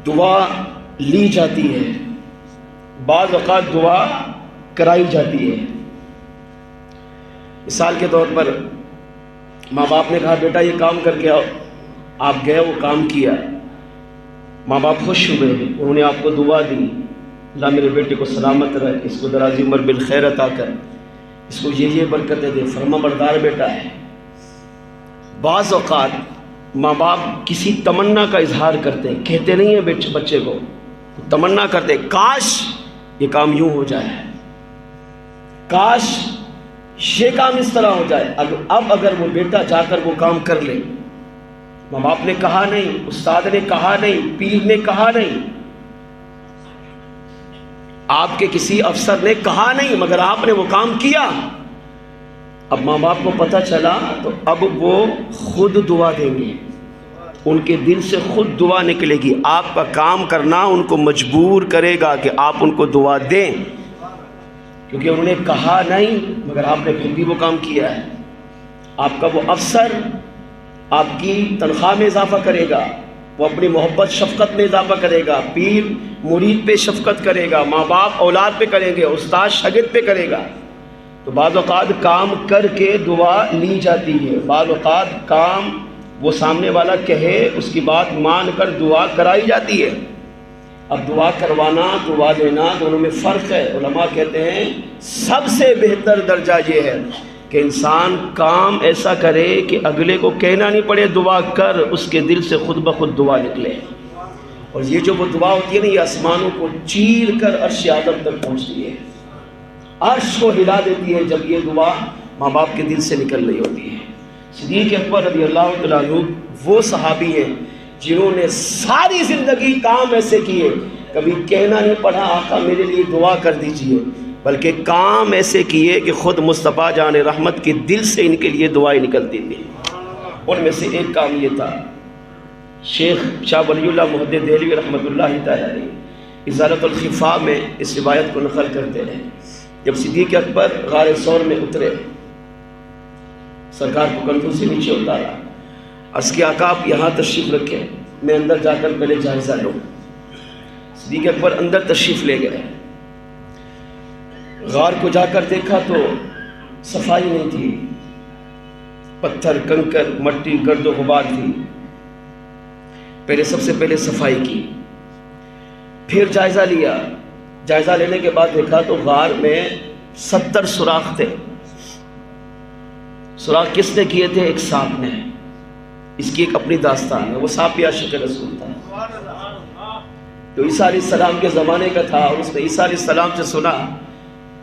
دعا لی جاتی ہے، بعض اوقات دعا کرائی جاتی ہے۔ مثال کے طور پر ماں باپ نے کہا بیٹا یہ کام کر کے آؤ، آپ گئے وہ کام کیا، ماں باپ خوش ہوئے، انہوں نے آپ کو دعا دی، اللہ میرے بیٹے کو سلامت رکھ، اس کو دراز عمر بالخیر عطا کر، اس کو یہ برکتیں دے، فرما بردار بیٹا ہے۔ بعض اوقات ماں باپ کسی تمنا کا اظہار کرتے ہیں، کہتے نہیں ہیں بچے کو، تمنا کرتے کاش یہ کام یوں ہو جائے، کاش یہ کام اس طرح ہو جائے۔ اب اگر وہ بیٹا جا کر وہ کام کر لے، ماں باپ نے کہا نہیں، استاد نے کہا نہیں، پیر نے کہا نہیں، آپ کے کسی افسر نے کہا نہیں، مگر آپ نے وہ کام کیا، اب ماں باپ کو پتہ چلا تو اب وہ خود دعا دیں گے، ان کے دل سے خود دعا نکلے گی۔ آپ کا کام کرنا ان کو مجبور کرے گا کہ آپ ان کو دعا دیں، کیونکہ انہوں نے کہا نہیں مگر آپ نے پھر بھی وہ کام کیا ہے۔ آپ کا وہ افسر آپ کی تنخواہ میں اضافہ کرے گا، وہ اپنی محبت شفقت میں اضافہ کرے گا، پیر مرید پہ شفقت کرے گا، ماں باپ اولاد پہ کریں گے، استاد شاگرد پہ کرے گا۔ تو بعض اوقات کام کر کے دعا لی جاتی ہے، بعض اوقات کام وہ سامنے والا کہے اس کی بات مان کر دعا کرائی جاتی ہے۔ اب دعا کروانا دعا دینا دونوں میں فرق ہے۔ علماء کہتے ہیں سب سے بہتر درجہ یہ ہے کہ انسان کام ایسا کرے کہ اگلے کو کہنا نہیں پڑے دعا کر، اس کے دل سے خود بخود دعا نکلے۔ اور یہ جو وہ دعا ہوتی ہے نا، یہ آسمانوں کو چیر کر عرش اعظم تک پہنچتی ہے، عرش کو ہلا دیتی ہے جب یہ دعا ماں باپ کے دل سے نکل رہی ہوتی ہے۔ صدیق اکبر رضی اللہ تعالیٰ عنہ وہ صحابی ہیں جنہوں نے ساری زندگی کام ایسے کیے، کبھی کہنا نہیں پڑا آقا میرے لیے دعا کر دیجئے، بلکہ کام ایسے کیے کہ خود مصطفیٰ جان رحمت کے دل سے ان کے لیے دعائیں نکلتی تھیں۔ ان میں سے ایک کام یہ تھا، شیخ شاہ ولی اللہ محدث دہلوی رحمۃ اللہ تعالیٰ علیہ ازالۃ الخفاء میں اس روایت کو نقل کرتے ہیں۔ جب صدیق اکبر غار ثور میں اترے، سرکار کو کندھوں سے نیچے اتارا، عرض کیا آقا آپ یہاں تشریف رکھیں، میں اندر جا کر پہلے جائزہ لوں۔ صدیق اکبر اندر تشریف لے گئے، غار کو جا کر دیکھا تو صفائی نہیں تھی، پتھر کنکر مٹی گرد و غبار تھی۔ پہلے سب سے پہلے صفائی کی، پھر جائزہ لیا، جائزہ لینے کے بعد دیکھا تو غار میں 70 سوراخ تھے۔ سوراخ کس نے کیے تھے؟ ایک سانپ نے۔ اس کی ایک اپنی داستان ہے، وہ سانپ عاشق رسول تھا جو عیسیٰ علیہ السلام کے زمانے کا تھا، اور اس نے عیسیٰ علیہ السلام سے سنا،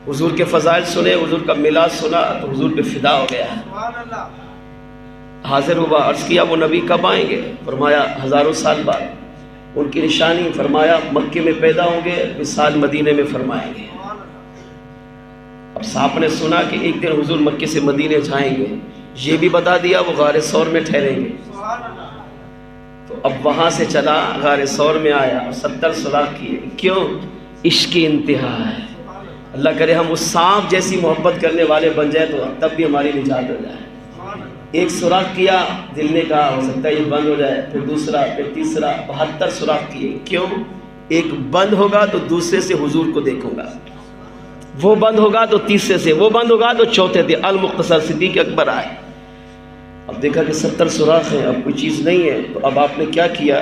حضور کے فضائل سنے، حضور کا میلاد سنا تو حضور پہ فدا ہو گیا، حاضر ہوا، عرض کیا وہ نبی کب آئیں گے؟ فرمایا ہزاروں سال بعد۔ ان کی نشانی فرمایا مکے میں پیدا ہوں گے، مثال مدینے میں فرمائیں گے۔ اب سانپ نے سنا کہ ایک دن حضور مکے سے مدینے جائیں گے، یہ بھی بتا دیا وہ غار ثور میں ٹھہریں گے۔ تو اب وہاں سے چلا غار ثور میں آیا اور 70 سوراخ کیے۔ کیوں؟ عشق کی انتہا ہے۔ اللہ کرے ہم اس سانپ جیسی محبت کرنے والے بن جائے تو تب بھی ہماری نجات ہو جائے۔ ایک سوراخ کیا، دل نے کہا ہو سکتا ہے یہ بند ہو جائے، پھر دوسرا، پھر تیسرا، 72 سوراخ کیے۔ کیوں؟ ایک بند ہوگا تو دوسرے سے حضور کو دیکھوں گا، وہ بند ہوگا تو تیسرے سے، وہ بند ہوگا تو چوتھے سے۔ المختصر صدیق اکبر آئے، اب دیکھا کہ 70 سوراخ ہیں، اب کوئی چیز نہیں ہے، تو اب آپ نے کیا کیا؟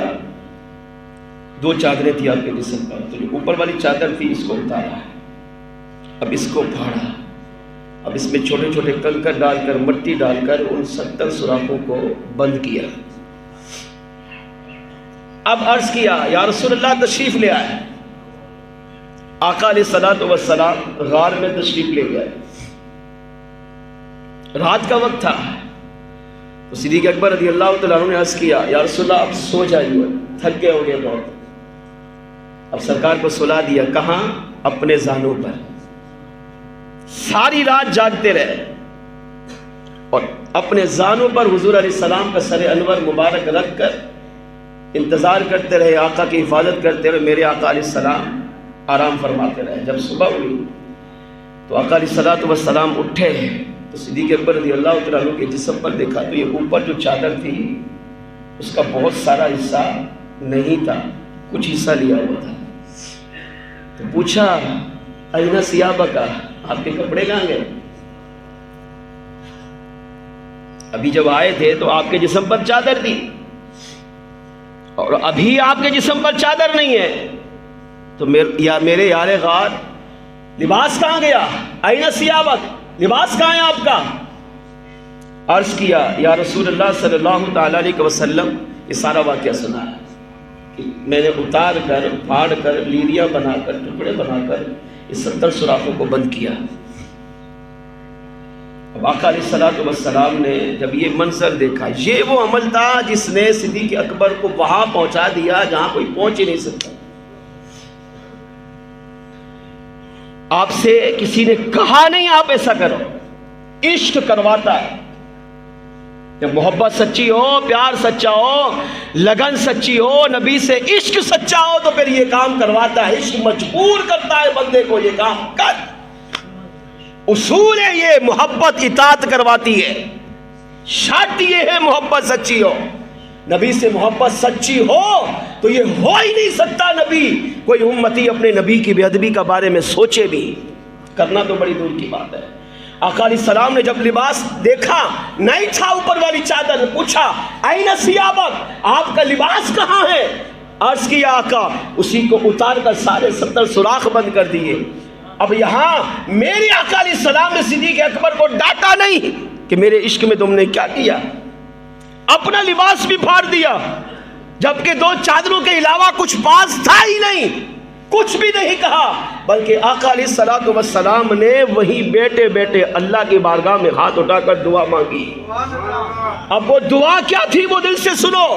2 چادریں تھی آپ کے جسم پر، تو جو اوپر والی چادر تھی اس کو اتارا، اب اس کو پھاڑا، اب اس میں چھوٹے چھوٹے کنکر ڈال کر مٹی ڈال کر ان 70 سوراخوں کو بند کیا۔ اب عرض کیا یا رسول اللہ تشریف لے آئے۔ آقا علیہ الصلوۃ والسلام غار میں تشریف لے گئے، رات کا وقت تھا، تو صدیق اکبر رضی اللہ تعالیٰ عنہ نے عرض کیا یا رسول اللہ اب سو جائیے، تھک گئے ہو گئے بہت۔ اب سرکار کو سلا دیا، کہاں؟ اپنے زانوں پر، ساری رات جاگتے رہے اور اپنے زانوں پر حضور علیہ السلام کا سر انور مبارک رکھ کر انتظار کرتے رہے، آقا کی حفاظت کرتے رہے۔ میرے آقا علیہ السلام آرام فرماتے رہے۔ جب صبح ہوئی تو آقا علیہ السلام اٹھے تو صدیق اکبر رضی اللہ تعالیٰ عنہ کے جسم پر دیکھا تو یہ اوپر جو چادر تھی اس کا بہت سارا حصہ نہیں تھا، کچھ حصہ لیا ہوا تھا. تو پوچھا اینا ثیابکا، آپ کے کپڑے کہاں گئے؟ ابھی جب آئے تھے تو آپ کے جسم پر چادر تھی، اور ابھی آپ کے جسم پر چادر نہیں ہے، تو میرے یار غار لباس کہاں گیا؟ اینا ثیابک، لباس کہاں ہے آپ کا؟ عرض کیا یا رسول اللہ صلی اللہ تعالی علیہ وسلم، یہ سارا واقعہ سنا ہے کہ میں نے اتار کر پھاڑ کر لیریاں بنا کر ٹکڑے بنا کر اس 70 سوراخوں کو بند کیا. اب آقا علیہ الصلوۃ والسلام نے جب یہ منظر دیکھا، یہ وہ عمل تھا جس نے صدیق اکبر کو وہاں پہنچا دیا جہاں کوئی پہنچ ہی نہیں سکتا. آپ سے کسی نے کہا نہیں آپ ایسا کرو، عشق کرواتا ہے. جب محبت سچی ہو، پیار سچا ہو، لگن سچی ہو، نبی سے عشق سچا ہو، تو پھر یہ کام کرواتا ہے. عشق مجبور کرتا ہے بندے کو، یہ کام کر. اصول ہے یہ، محبت اطاعت کرواتی ہے. شرط یہ ہے محبت سچی ہو. نبی سے محبت سچی ہو تو یہ ہو ہی نہیں سکتا نبی کوئی امتی اپنے نبی کی بے ادبی کا بارے میں سوچے بھی. کرنا تو بڑی دور کی بات ہے. آقا علیہ السلام نے جب لباس دیکھا نہیں تھا اوپر والی چادر، پوچھا اینا ثیابک، آپ کا لباس کہاں ہے؟ عرض کیا آقا، اسی کو اتار کر سارے 70 سوراخ بند کر دیے. اب یہاں میرے آقا علیہ السلام نے صدیق اکبر کو ڈانٹا نہیں کہ میرے عشق میں تم نے کیا کیا، اپنا لباس بھی پھاڑ دیا، جبکہ 2 چادروں کے علاوہ کچھ پاس تھا ہی نہیں، کچھ بھی نہیں کہا، بلکہ آقا علیہ الصلوۃ والسلام نے وہیں بیٹھے بیٹھے اللہ کی بارگاہ میں ہاتھ اٹھا کر دعا مانگی. اب وہ دعا کیا تھی وہ دل سے سنو.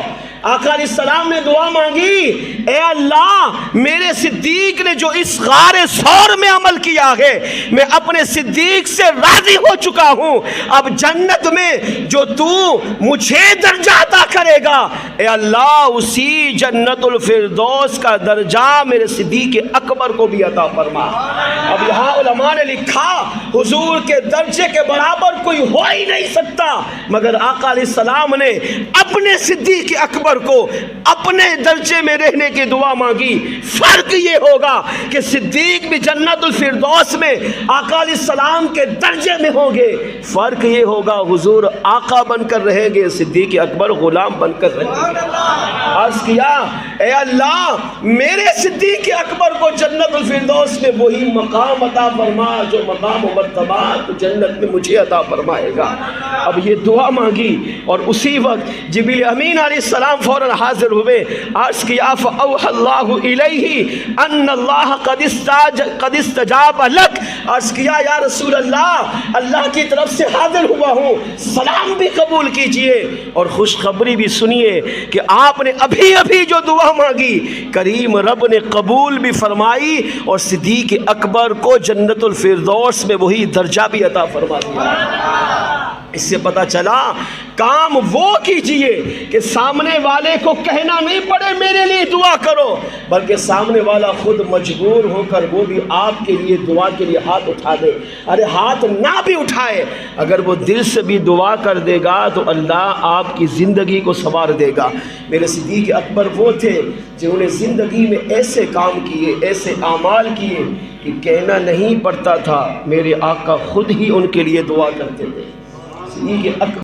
آقا علیہ السلام نے دعا مانگی، اے اللہ میرے صدیق نے جو اس غار ثور میں عمل کیا ہے، میں اپنے صدیق سے راضی ہو چکا ہوں. اب جنت میں جو تو مجھے درجہ عطا کرے گا، اے اللہ اسی جنت الفردوس کا درجہ میرے صدیق اکبر کو بھی عطا فرما. اب یہاں علماء نے لکھا حضور کے درجے کے برابر کوئی ہو ہی نہیں سکتا، مگر آقا علیہ السلام نے اپنے صدیق اکبر کو اپنے درجے میں رہنے کی دعا مانگی. فرق یہ ہوگا کہ صدیق بھی جنت الفردوس میں آقا علیہ السلام کے درجے میں ہوں گے. فرق یہ ہوگا حضور آقا بن کر رہیں گے، صدیق اکبر غلام بن کر رہیں گے. عرض کیا اے اللہ میرے صدیق اکبر کو جنت الفردوس میں وہی مقام عطا فرما جو مقام و مرتبہ تو جنت میں مجھے عطا فرمائے گا. اب یہ دعا مانگی اور اسی وقت جبریل امین علیہ السلام فوراً حاضر ہوئے. عرض کیا فأوحى اللہ الیہ ان اللہ قد استجاب لک. عرض کیا یا رسول اللہ، اللہ کی طرف سے حاضر ہوا ہوں، سلام بھی قبول کیجئے اور خوشخبری بھی سنیے کہ آپ نے ابھی ابھی جو دعا مانگی کریم رب نے قبول بھی فرمائی اور صدیق اکبر کو جنت الفردوس میں وہی درجہ بھی عطا فرما دیا. اس سے پتہ چلا کام وہ کیجئے کہ سامنے والے کو کہنا نہیں پڑے میرے لیے دعا کرو، بلکہ سامنے والا خود مجبور ہو کر وہ بھی آپ کے لیے دعا کے لیے ہاتھ اٹھا دے. ارے ہاتھ نہ بھی اٹھائے، اگر وہ دل سے بھی دعا کر دے گا تو اللہ آپ کی زندگی کو سنوار دے گا. میرے صدیق اکبر وہ تھے جنہوں نے زندگی میں ایسے کام کیے، ایسے اعمال کیے کہ کہنا نہیں پڑتا تھا، میرے آقا خود ہی ان کے لیے دعا کرتے تھے. صدیق اکبر